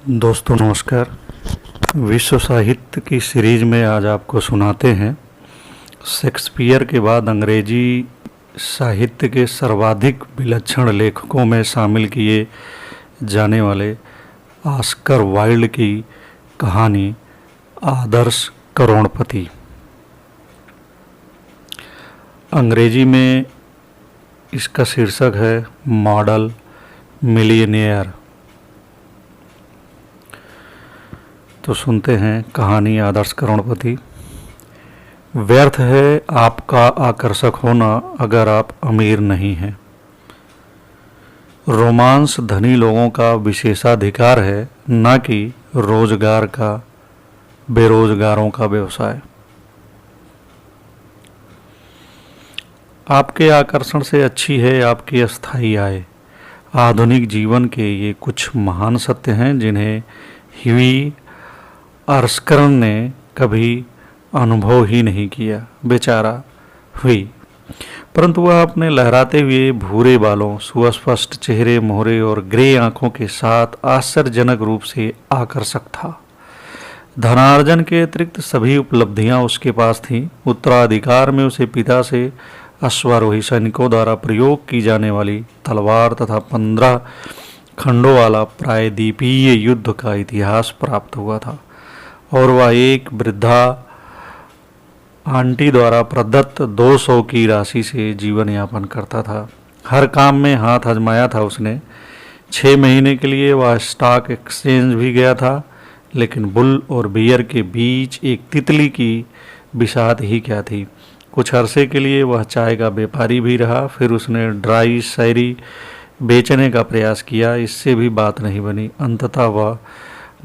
दोस्तों नमस्कार। विश्व साहित्य की सीरीज में आज आपको सुनाते हैं शेक्सपियर के बाद अंग्रेजी साहित्य के सर्वाधिक विलक्षण लेखकों में शामिल किए जाने वाले ऑस्कर वाइल्ड की कहानी आदर्श करोड़पति। अंग्रेजी में इसका शीर्षक है मॉडल मिलियनेयर। तो सुनते हैं कहानी आदर्श करोड़पति। व्यर्थ है आपका आकर्षक होना अगर आप अमीर नहीं हैं। रोमांस धनी लोगों का विशेषाधिकार है, न कि रोजगार का बेरोजगारों का व्यवसाय। आपके आकर्षण से अच्छी है आपकी अस्थायी आय। आधुनिक जीवन के ये कुछ महान सत्य हैं जिन्हें ह्यूई अर्स्कर्न ने कभी अनुभव ही नहीं किया। बेचारा हुई, परंतु वह अपने लहराते हुए भूरे बालों, सुस्पष्ट चेहरे, मोहरे और ग्रे आंखों के साथ आश्चर्यजनक रूप से आकर्षक था। धनार्जन के अतिरिक्त सभी उपलब्धियां उसके पास थीं। उत्तराधिकार में उसे पिता से अश्वारोही सैनिकों द्वारा प्रयोग की जाने वाली तलवार तथा 15 खंडों वाला प्रायद्वीपीय युद्ध का इतिहास प्राप्त हुआ था, और वह एक वृद्धा आंटी द्वारा प्रदत्त 200 की राशि से जीवन यापन करता था। हर काम में हाथ आजमाया था उसने। 6 महीने के लिए वह स्टॉक एक्सचेंज भी गया था, लेकिन बुल और बियर के बीच एक तितली की बिसात ही क्या थी। कुछ अरसे के लिए वह चाय का व्यापारी भी रहा। फिर उसने ड्राई शायरी बेचने का प्रयास किया, इससे भी बात नहीं बनी। अंततः वह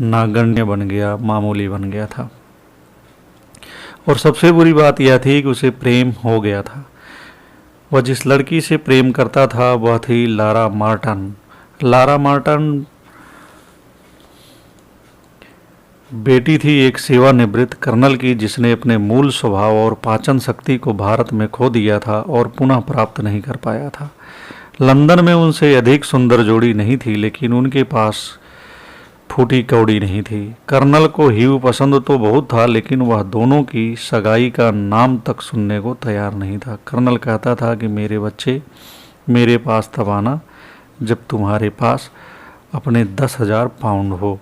नागण्य बन गया, मामूली बन गया था। और सबसे बुरी बात यह थी कि उसे प्रेम हो गया था। वह जिस लड़की से प्रेम करता था वह थी लारा मार्टन। लारा मार्टन बेटी थी एक सेवानिवृत्त कर्नल की, जिसने अपने मूल स्वभाव और पाचन शक्ति को भारत में खो दिया था और पुनः प्राप्त नहीं कर पाया था। लंदन में उनसे अधिक सुंदर जोड़ी नहीं थी, लेकिन उनके पास फूटी कौड़ी नहीं थी। कर्नल को ह्यू पसंद तो बहुत था, लेकिन वह दोनों की सगाई का नाम तक सुनने को तैयार नहीं था। कर्नल कहता था कि मेरे बच्चे मेरे पास तब आना जब तुम्हारे पास अपने 10,000 पाउंड हो,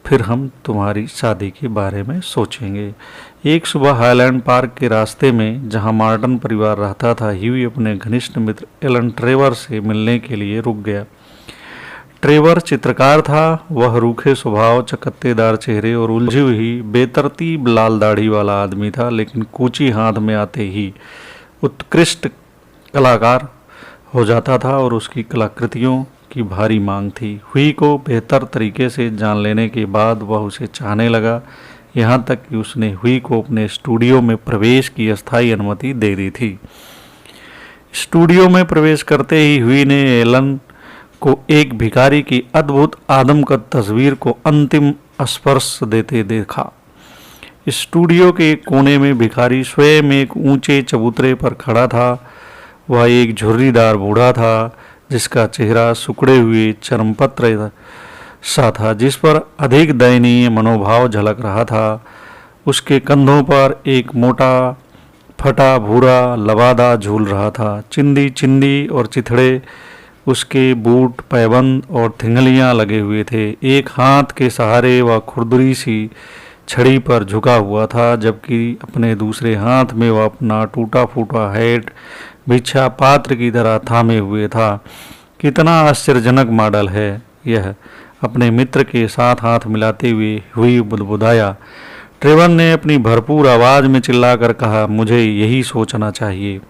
फिर हम तुम्हारी शादी के बारे में सोचेंगे। एक सुबह हाईलैंड पार्क के रास्ते में, जहां मार्टन परिवार रहता था, ह्यू अपने घनिष्ठ मित्र एलन ट्रेवर से मिलने के लिए रुक गया। ट्रेवर चित्रकार था। वह रूखे स्वभाव, चकत्तेदार चेहरे और उलझी हुई बेतरतीब लाल दाढ़ी वाला आदमी था, लेकिन कूची हाथ में आते ही उत्कृष्ट कलाकार हो जाता था और उसकी कलाकृतियों की भारी मांग थी। हुई को बेहतर तरीके से जान लेने के बाद वह उसे चाहने लगा, यहाँ तक कि उसने हुई को अपने स्टूडियो में प्रवेश की अस्थायी अनुमति दे दी थी। स्टूडियो में प्रवेश करते ही हुई ने एलन को एक भिखारी की अद्भुत आदमकद तस्वीर को अंतिम स्पर्श देते देखा। स्टूडियो के एक कोने में भिखारी स्वयं एक ऊंचे चबूतरे पर खड़ा था। वह एक झुर्रीदार बूढ़ा था, जिसका चेहरा सुकड़े हुए चर्मपत्र सा था, जिस पर अधिक दयनीय मनोभाव झलक रहा था। उसके कंधों पर एक मोटा फटा भूरा लबादा झूल रहा था। चिंदी चिंदी और चिथड़े उसके बूट, पैबंद और थिंगलियां लगे हुए थे। एक हाथ के सहारे वह खुरदुरी सी छड़ी पर झुका हुआ था, जबकि अपने दूसरे हाथ में वह अपना टूटा फूटा हैट भिक्षा पात्र की तरह थामे हुए था। कितना आश्चर्यजनक मॉडल है यह, अपने मित्र के साथ हाथ मिलाते हुई बुदबुदाया। ट्रेवर ने अपनी भरपूर आवाज में चिल्लाकर कहा, मुझे यही सोचना चाहिए।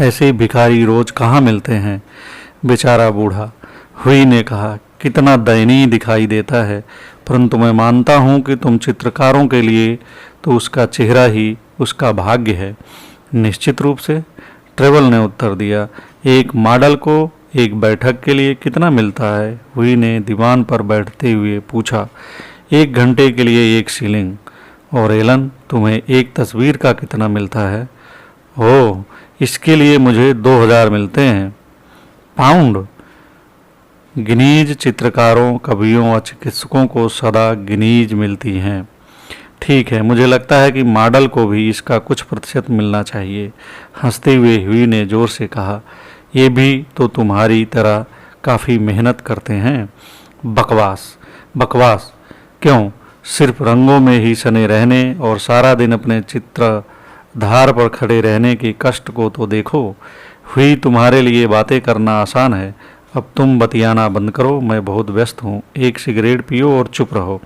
ऐसे भिखारी रोज कहाँ मिलते हैं। बेचारा बूढ़ा, हुई ने कहा, कितना दयनीय दिखाई देता है, परंतु मैं मानता हूँ कि तुम चित्रकारों के लिए तो उसका चेहरा ही उसका भाग्य है। निश्चित रूप से, ट्रेवल ने उत्तर दिया। एक मॉडल को एक बैठक के लिए कितना मिलता है? हुई ने दीवान पर बैठते हुए पूछा। 1 घंटे के लिए 1 शिलिंग। और एलन, तुम्हें एक तस्वीर का कितना मिलता है? ओह, इसके लिए मुझे 2,000 मिलते हैं। पाउंड? गिनीज चित्रकारों, कवियों और चिकित्सकों को सदा गिनीज मिलती हैं। ठीक है, मुझे लगता है कि मॉडल को भी इसका कुछ प्रतिशत मिलना चाहिए। हंसते हुए ह्यूई ने जोर से कहा, ये भी तो तुम्हारी तरह काफ़ी मेहनत करते हैं। बकवास बकवास क्यों? सिर्फ रंगों में ही सने रहने और सारा दिन अपने चित्र धार पर खड़े रहने के कष्ट को तो देखो। हुई, तुम्हारे लिए बातें करना आसान है। अब तुम बतियाना बंद करो, मैं बहुत व्यस्त हूँ। एक सिगरेट पियो और चुप रहो।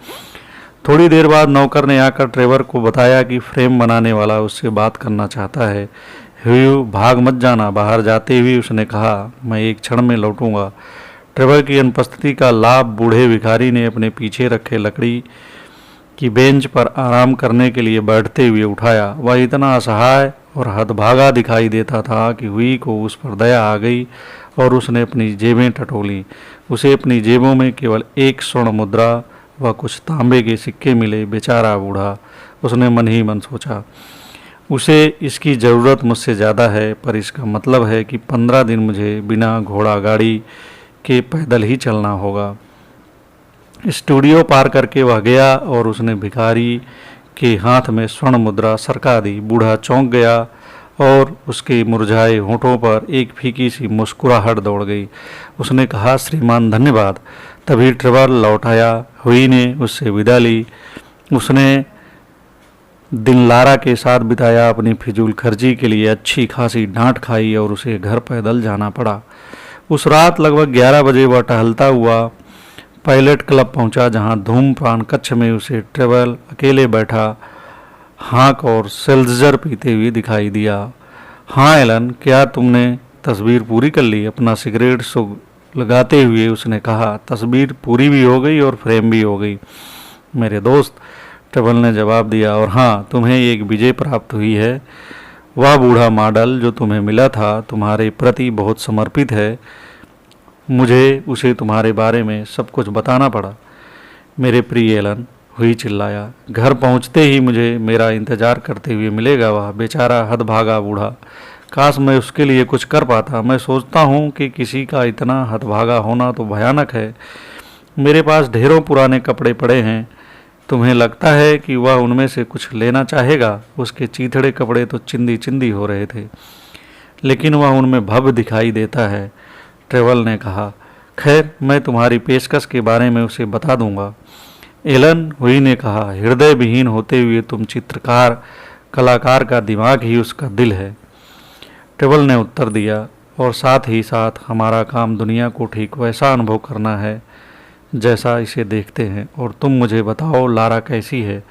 थोड़ी देर बाद नौकर ने आकर ट्रेवर को बताया कि फ्रेम बनाने वाला उससे बात करना चाहता है। ह्यू, भाग मत जाना। बाहर जाते हुए उसने कहा, मैं एक क्षण में लौटूंगा। ट्रेवर की अनुपस्थिति का लाभ बूढ़े भिखारी ने अपने पीछे रखे लकड़ी की बेंच पर आराम करने के लिए बैठते हुए उठाया। वह इतना असहाय और हतभागा दिखाई देता था कि हुई को उस पर दया आ गई और उसने अपनी जेबें टटोली। उसे अपनी जेबों में केवल एक स्वर्ण मुद्रा व कुछ तांबे के सिक्के मिले। बेचारा बूढ़ा, उसने मन ही मन सोचा। उसे इसकी ज़रूरत मुझसे ज़्यादा है, पर इसका मतलब है कि 15 दिन मुझे बिना घोड़ा गाड़ी के पैदल ही चलना होगा। स्टूडियो पार करके वह गया और उसने भिखारी के हाथ में स्वर्ण मुद्रा सरका दी। बूढ़ा चौंक गया और उसके मुरझाए होठों पर एक फीकी सी मुस्कुराहट दौड़ गई। उसने कहा, श्रीमान धन्यवाद। तभी ट्रेवर लौट आया। हुई ने उससे विदा ली। उसने दिन लारा के साथ बिताया। अपनी फिजूल खर्ची के लिए अच्छी खासी डांट खाई और उसे घर पैदल जाना पड़ा। उस रात लगभग 11 बजे वह टहलता हुआ पायलट क्लब पहुंचा, जहां धूम्रपान कक्ष में उसे ट्रेवल अकेले बैठा हाँक और सेल्जर पीते हुए दिखाई दिया। हाँ एलन, क्या तुमने तस्वीर पूरी कर ली? अपना सिगरेट लगाते हुए उसने कहा, तस्वीर पूरी भी हो गई और फ्रेम भी हो गई मेरे दोस्त, ट्रेवल ने जवाब दिया। और हाँ, तुम्हें एक विजय प्राप्त हुई है। वह बूढ़ा मॉडल जो तुम्हें मिला था तुम्हारे प्रति बहुत समर्पित है। मुझे उसे तुम्हारे बारे में सब कुछ बताना पड़ा। मेरे प्रिय एलन, हुई चिल्लाया, घर पहुंचते ही मुझे मेरा इंतजार करते हुए मिलेगा वह बेचारा हतभागा बूढ़ा। काश मैं उसके लिए कुछ कर पाता। मैं सोचता हूँ कि किसी का इतना हतभागा होना तो भयानक है। मेरे पास ढेरों पुराने कपड़े पड़े हैं। तुम्हें लगता है कि वह उनमें से कुछ लेना चाहेगा? उसके चीथड़े कपड़े तो चिंदी चिंदी हो रहे थे, लेकिन वह उनमें भव्य दिखाई देता है, ट्रेवल ने कहा। खैर, मैं तुम्हारी पेशकश के बारे में उसे बता दूंगा, एलन, हुई ने कहा। हृदय विहीन होते हुए तुम चित्रकार, कलाकार का दिमाग ही उसका दिल है, ट्रेवल ने उत्तर दिया। और साथ ही साथ हमारा काम दुनिया को ठीक वैसा अनुभव करना है जैसा इसे देखते हैं। और तुम मुझे बताओ, लारा कैसी है?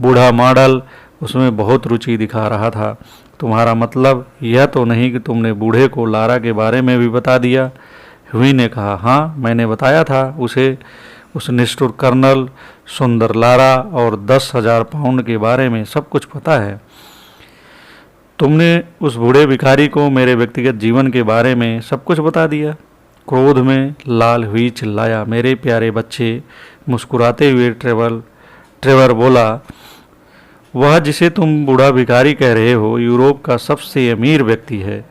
बूढ़ा मॉडल उसमें बहुत रुचि दिखा रहा था। तुम्हारा मतलब यह तो नहीं कि तुमने बूढ़े को लारा के बारे में भी बता दिया? हुई ने कहा, हाँ, मैंने बताया था उसे उस निष्ठुर कर्नल, सुंदर लारा और 10,000 पाउंड के बारे में सब कुछ पता है। तुमने उस बूढ़े भिखारी को मेरे व्यक्तिगत जीवन के बारे में सब कुछ बता दिया? क्रोध में लाल हुई चिल्लाया, मेरे प्यारे बच्चे। मुस्कुराते हुए ट्रेवर बोला, वह जिसे तुम बूढ़ा भिखारी कह रहे हो यूरोप का सबसे अमीर व्यक्ति है।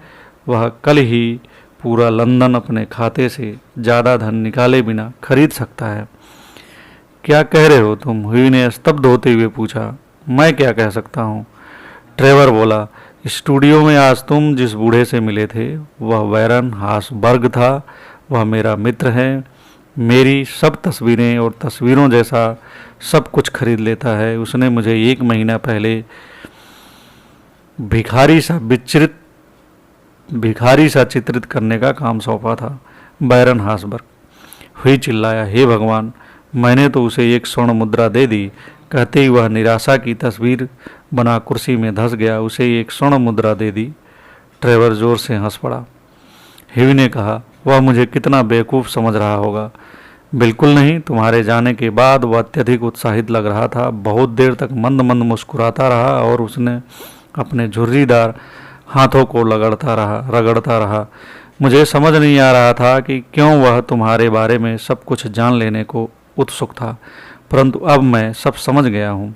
वह कल ही पूरा लंदन अपने खाते से ज़्यादा धन निकाले बिना खरीद सकता है। क्या कह रहे हो तुम? हुई ने स्तब्ध होते हुए पूछा। मैं क्या कह सकता हूँ? ट्रेवर बोला, स्टूडियो में आज तुम जिस बूढ़े से मिले थे वह बैरन हासबर्ग था। वह मेरा मित्र है, मेरी सब तस्वीरें और तस्वीरों जैसा सब कुछ खरीद लेता है। उसने मुझे 1 महीना पहले भिखारी सा चित्रित करने का काम सौंपा था। बैरन हासबर्ग। हुई चिल्लाया, हे भगवान, मैंने तो उसे 1 स्वर्ण मुद्रा दे दी। कहते ही वह निराशा की तस्वीर बना कुर्सी में धंस गया। उसे 1 स्वर्ण मुद्रा दे दी। ट्रेवर जोर से हंस पड़ा। ह्यू ने कहा, वह मुझे कितना बेवकूफ़ समझ रहा होगा। बिल्कुल नहीं। तुम्हारे जाने के बाद वह अत्यधिक उत्साहित लग रहा था। बहुत देर तक मंद मंद मुस्कुराता रहा और उसने अपने झुर्रीदार हाथों को रगड़ता रहा। मुझे समझ नहीं आ रहा था कि क्यों वह तुम्हारे बारे में सब कुछ जान लेने को उत्सुक था, परंतु अब मैं सब समझ गया हूँ।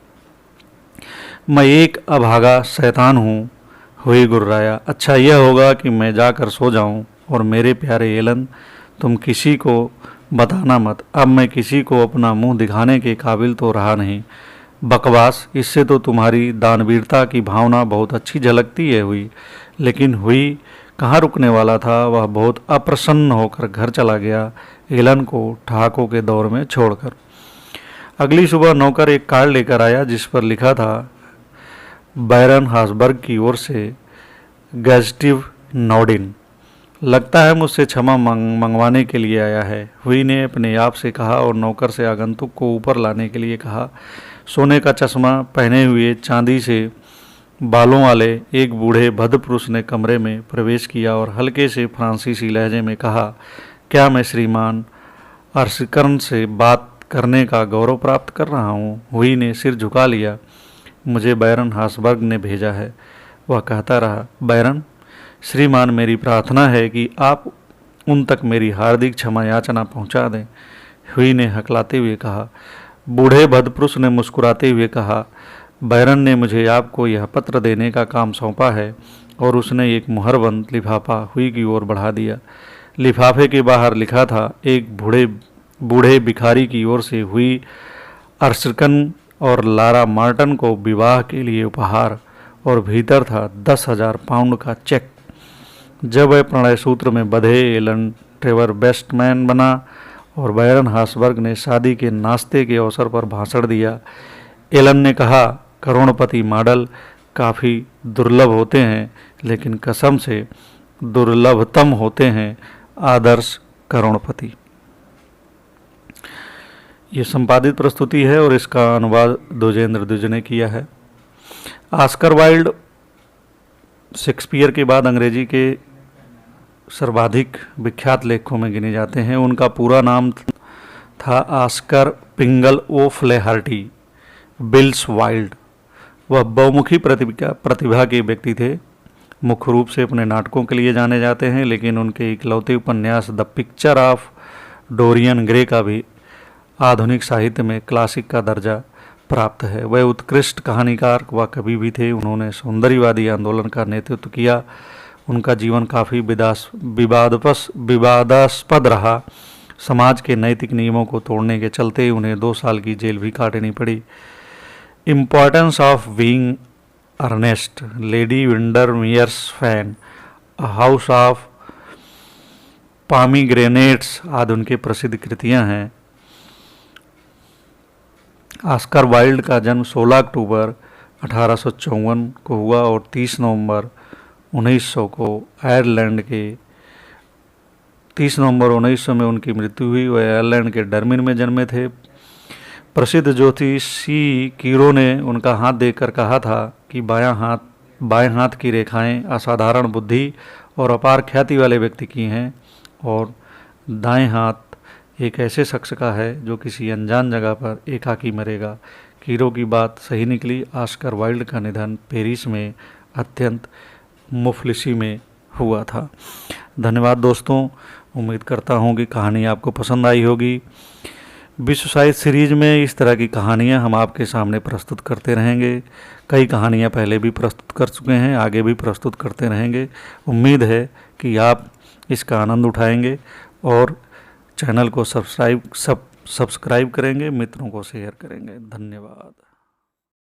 मैं एक अभागा शैतान हूँ। हुई गुर्राया, अच्छा यह होगा कि मैं जाकर सो जाऊँ। और मेरे प्यारे एलन, तुम किसी को बताना मत, अब मैं किसी को अपना मुंह दिखाने के काबिल तो रहा नहीं। बकवास, इससे तो तुम्हारी दानवीरता की भावना बहुत अच्छी झलकती है हुई। लेकिन हुई कहाँ रुकने वाला था, वह बहुत अप्रसन्न होकर घर चला गया, एलन को ठहाकों के दौर में छोड़कर। अगली सुबह नौकर एक कार्ड लेकर आया जिस पर लिखा था, बैरन हासबर्ग की ओर से गैस्टिव नॉर्डिन। लगता है मुझसे क्षमा मंगवाने के लिए आया है, हुई ने अपने आप से कहा और नौकर से आगंतुक को ऊपर लाने के लिए कहा। सोने का चश्मा पहने हुए चांदी से बालों वाले एक बूढ़े भद्रपुरुष ने कमरे में प्रवेश किया और हल्के से फ्रांसीसी लहजे में कहा, क्या मैं श्रीमान अर्शिकर्न से बात करने का गौरव प्राप्त कर रहा हूँ? हुई ने सिर झुका लिया। मुझे बैरन हासबर्ग ने भेजा है, वह कहता रहा। बैरन, श्रीमान मेरी प्रार्थना है कि आप उन तक मेरी हार्दिक क्षमा याचना पहुँचा दें, हुई ने हकलाते हुए कहा। बूढ़े भद्रपुरुष ने मुस्कुराते हुए कहा, बैरन ने मुझे आपको यह पत्र देने का काम सौंपा है, और उसने एक मुहरबंद लिफाफा हुई की ओर बढ़ा दिया। लिफाफे के बाहर लिखा था, एक बूढ़े भिखारी की ओर से हुई अर्शिकर्न और लारा मार्टन को विवाह के लिए उपहार, और भीतर था 10,000 पाउंड का चेक। जब वह प्रणय सूत्र में बंधे एलन ट्रेवर बेस्टमैन बना और बैरन हासबर्ग ने शादी के नाश्ते के अवसर पर भाषण दिया, एलन ने कहा, करोड़पति मॉडल काफ़ी दुर्लभ होते हैं, लेकिन कसम से दुर्लभतम होते हैं आदर्श करोड़पति। ये संपादित प्रस्तुति है और इसका अनुवाद द्विजेंद्र द्विज ने किया है। ऑस्कर वाइल्ड शेक्सपियर के बाद अंग्रेजी के सर्वाधिक विख्यात लेखकों में गिने जाते हैं। उनका पूरा नाम था ऑस्कर पिंगल ओ फ्लेहर्टी बिल्स वाइल्ड। वह बहुमुखी प्रतिभा के व्यक्ति थे। मुख्य रूप से अपने नाटकों के लिए जाने जाते हैं, लेकिन उनके इकलौते उपन्यास the picture of Dorian Gray का भी आधुनिक साहित्य में क्लासिक का दर्जा प्राप्त है। वह उत्कृष्ट कहानीकार व कवि भी थे। उन्होंने सौंदर्यवादी आंदोलन का नेतृत्व किया। उनका जीवन काफ़ी विवादास्पद रहा। समाज के नैतिक नियमों को तोड़ने के चलते उन्हें 2 साल की जेल भी काटनी पड़ी। Importance of Being Earnest, Lady Windermere's Fan, House of Pomegranates आदि उनके प्रसिद्ध कृतियां हैं। ऑस्कर वाइल्ड का जन्म 16 अक्टूबर 1854 को हुआ और 30 नवंबर 1900 को आयरलैंड के 30 नवंबर 1900 में उनकी मृत्यु हुई। वह आयरलैंड के डर्मिन में जन्मे थे। प्रसिद्ध ज्योतिषी कीरो ने उनका हाथ देखकर कहा था कि बाएं हाथ की रेखाएं असाधारण बुद्धि और अपार ख्याति वाले व्यक्ति की हैं, और दाएं हाथ एक ऐसे शख्स का है जो किसी अनजान जगह पर एकाकी मरेगा। कीरो की बात सही निकली। ऑस्कर वाइल्ड का निधन पेरिस में अत्यंत मुफलिसी में हुआ था। धन्यवाद दोस्तों, उम्मीद करता हूँ कि कहानी आपको पसंद आई होगी। विश्व साहित्य सीरीज में इस तरह की कहानियाँ हम आपके सामने प्रस्तुत करते रहेंगे। कई कहानियाँ पहले भी प्रस्तुत कर चुके हैं, आगे भी प्रस्तुत करते रहेंगे। उम्मीद है कि आप इसका आनंद उठाएंगे और चैनल को सब्सक्राइब करेंगे, मित्रों को शेयर करेंगे। धन्यवाद।